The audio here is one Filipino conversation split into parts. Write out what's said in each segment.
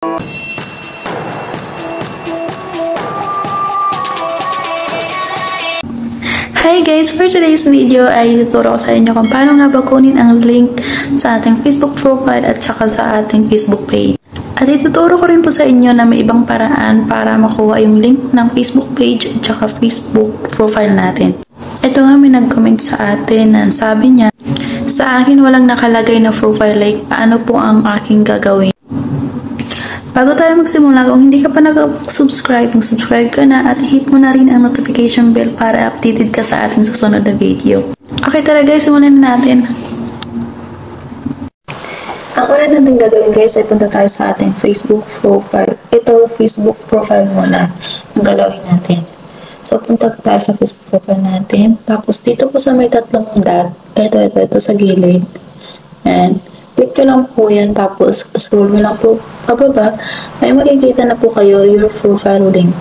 Hi guys! For today's video ay tuturo ko sa inyo kung paano nga ba kunin ang link sa ating Facebook profile at saka sa ating Facebook page. At ituturo ko rin po sa inyo na may ibang paraan para makuha yung link ng Facebook page at saka Facebook profile natin. Ito nga may nag-comment sa atin na sabi niya, sa akin walang nakalagay na profile link, paano po ang aking gagawin? Bago tayo magsimula, kung hindi ka pa nag-subscribe, mag-subscribe ka na at hit mo na rin ang notification bell para updated ka sa ating susunod na video. Okay tara guys, simulan na natin. Ang una natin gagawin guys ay punta tayo sa ating Facebook profile. Ito, Facebook profile muna ang gagawin natin. So, punta po tayo sa Facebook profile natin. Tapos, dito po sa may tatlong dot, ito sa gilid. And, click nyo lang po yan, tapos scroll nyo lang po pababa, may makikita na po kayo your profile link.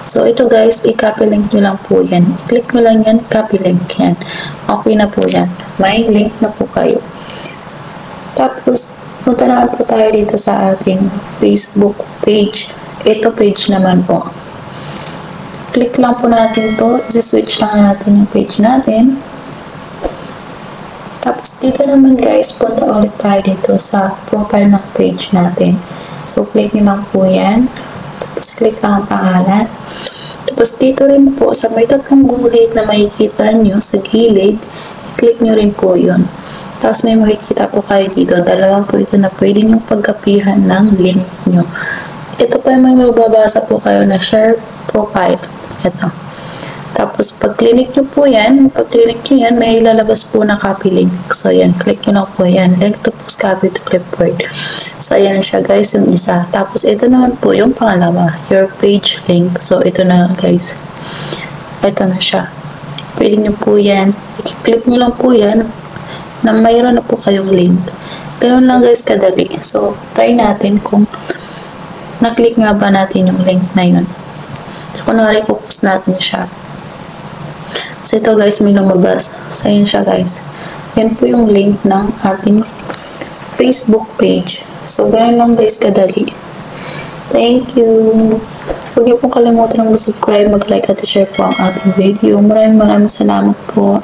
So, ito guys, i-copy link nyo lang po yan. Click nyo lang yan, copy link yan. Okay na po yan. May link na po kayo. Tapos, punta naman po tayo dito sa ating Facebook page. Ito page naman po. Click lang po natin to. I-switch lang natin yung page natin. Tapos, dito naman guys, punta ulit tayo dito sa profile ng page natin. So, click nyo lang po yan. Tapos, click lang ang pangalan. Tapos, dito rin po, sa may tatlong guhit na makikita nyo sa gilid, click nyo rin po yun. Tapos, may makikita po kayo dito. Dalawang po ito na pwede nyo pagkapihan ng link nyo. Ito pa may mababasa po kayo na share profile. Ito. Tapos, pag-click nyo po yan, may ilalabas po na copy link. So, yan, click nyo lang po yan. Link to post copy to clipboard. So, ayan na siya guys, yung isa. Tapos, ito naman po yung pangalawa, your page link. So, ito na guys. Ito na siya. Pwede nyo po yan. I-click nyo lang po yan na mayroon na po kayong link. Ganun lang guys kadali. So, try natin kung na-click nga ba natin yung link na yun. So, kunwari po post natin siya. So, ito guys, may lumabas. So, yun siya guys. Yan po yung link ng ating Facebook page. So, ganun lang guys kadali. Thank you. Huwag niyo pong kalimutan na mag-subscribe, mag-like at share po ang ating video. Maraming salamat po.